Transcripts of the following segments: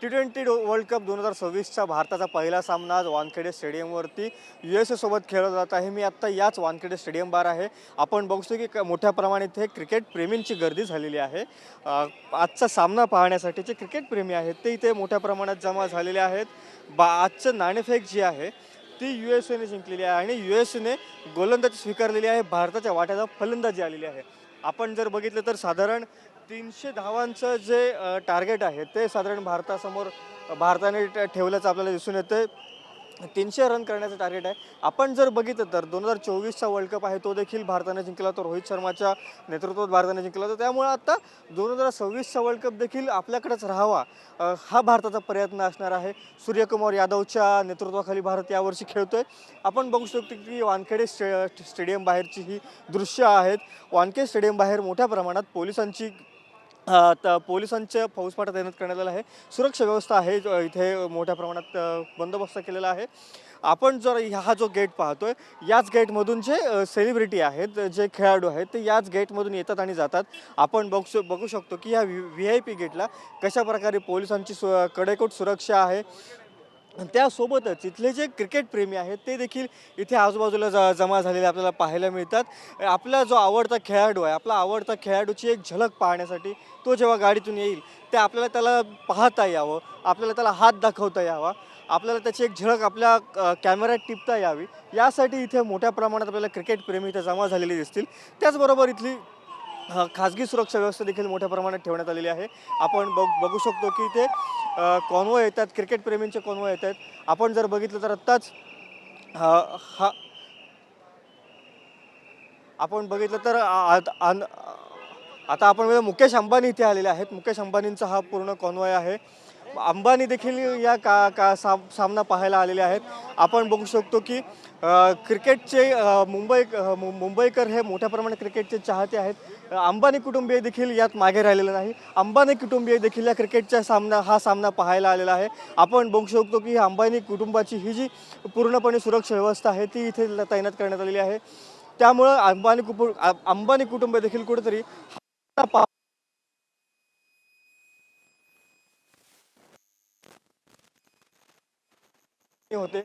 T20 world cup 2026चा भारताचा पहिला सामना आज वानखेडे स्टेडियमवरती USA सोबत खेळला जात आहे। मी आत्ता याच वानखेडे स्टेडियम बाहेर आहे। आपण बघू शकतो की मोठ्या प्रमाणात इथे क्रिकेट प्रेमींची गर्दी झालेली आहे। आजचा सामना पाहण्यासाठी जे क्रिकेट प्रेमी आहेत ते इथे मोठ्या प्रमाणात जमा झालेले आहेत। आजचं नाणेफेक जी आहे ती USAने जिंकलेली आहे आणि USAने गोलंदाजी स्वीकारलेली आहे। भारताच्या वाट्याला फलंदाजी आलेली आहे। आपण जर बघितलं तर साधारण 300 धावांचं जे टार्गेट आहे ते साधारण भारतासमोर भारताने ठेवल्याचं आपल्याला दिसून येतं। 300 रन करण्याचं टार्गेट आहे। आपण जर बघितलं तर 2024चा वर्ल्ड कप आहे तो देखील भारताने जिंकला, तो रोहित शर्माच्या नेतृत्वात भारताने जिंकला होता। त्यामुळे आता 2026चा वर्ल्ड कप देखील आपल्याकडेच राहावा हा भारताचा प्रयत्न असणार आहे। सूर्यकुमार यादवच्या नेतृत्वाखाली भारत यावर्षी खेळतोय। आपण बघू शकतो की वानखेडे स्टेडियम बाहेरची ही दृश्य आहेत। वानखेडे स्टेडियम बाहेर मोठ्या प्रमाणात पोलिसांच्या फौजफाटा तैनात करण्यात आला आहे। सुरक्षा व्यवस्था आहे इथे मोठ्या प्रमाणात बंदोबस्त केलेला आहे। आपण जर हा जो गेट पाहतोय याच गेटमधून जे सेलिब्रिटी आहेत, जे खेळाडू आहेत ते याच गेटमधून येतात आणि जातात। आपण बघू शकतो की या VIP गेटला कशा प्रकारे पोलिसांची कडेकोट सुरक्षा आहे। त्यासोबतच इथले जे क्रिकेट प्रेमी आहेत ते देखील इथे आजूबाजूला जमा झालेले आपल्याला पाहायला मिळतात। आपला जो आवडता खेळाडू आहे, आपला आवडता खेळाडूची एक झलक पाहण्यासाठी तो जेव्हा गाडीतून येईल ते आपल्याला त्याला पाहता यावं, आपल्याला त्याला हात दाखवता यावा, आपल्याला त्याची एक झलक आपल्या कॅमेऱ्यात टिपता यावी, यासाठी इथे मोठ्या प्रमाणात आपल्याला क्रिकेट प्रेमी इथे जमा झालेले दिसतील। त्याचबरोबर इथली खाजगी सुरक्षा व्यवस्था देखील मोठ्या प्रमाणात ठेवण्यात आलेली आहे। आपण बघू शकतो की इथे कॉन्वॉय येतात, क्रिकेट प्रेमींचे कॉन्वॉय येत आहेत। आपण जर बघितलं तर आत्ताच आपण बघितलं तर आता आपण मुकेश अंबानी इथे आलेले आहेत। मुकेश अंबानींचा हा पूर्ण कॉन्वॉय आहे। अंबानी देखील या सामना पाहायला आलेले आहेत। आपण बघू शकतो की क्रिकेटचे मुंबईकर हे मोठ्या प्रमाणात क्रिकेटचे चाहते आहेत। अंबानी कुटुंबीय देखील यात मागे राहिलेलं नाही। अंबानी कुटुंबीय देखील या क्रिकेटच्या हा सामना पाहायला आलेला आहे। आपण बघू शकतो की अंबानी कुटुंबाची ही जी पूर्णपणे सुरक्षा व्यवस्था आहे ती इथे तैनात करण्यात आलेली आहे। त्यामुळं अंबानी कुटुंब देखील कुठेतरी होते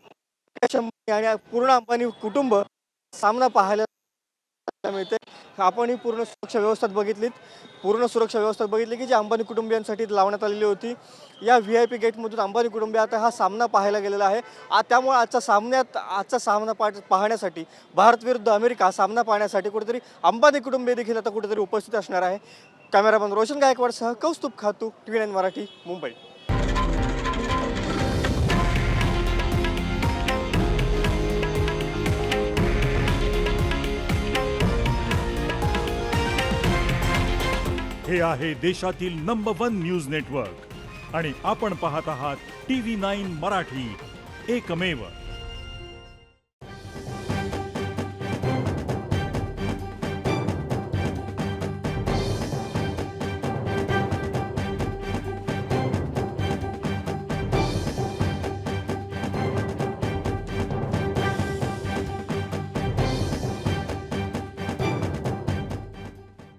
आणि पूर्ण अंबानी कुटुंब सामना पाहायला मिळते। आपण ही पूर्ण सुरक्षा व्यवस्था बघितली की जी अंबानी कुटुंबियांसाठी लावण्यात आलेली होती। या VIP गेटमधून अंबानी कुटुंबीय आता हा सामना पाहायला गेलेला आहे। त्यामुळे आजचा सामना पाहण्यासाठी भारत विरुद्ध अमेरिका हा सामना पाहण्यासाठी कुठेतरी अंबानी कुटुंबीय देखील आता कुठेतरी उपस्थित असणार आहे। कॅमेरामन रोशन गायकवाडसह कौस्तुभ खातू, TV9 मराठी, मुंबई। हे आहे देशातील नंबर 1 न्यूज नेटवर्क आणि आपण पाहत आहात TV9 मराठी, एकमेव।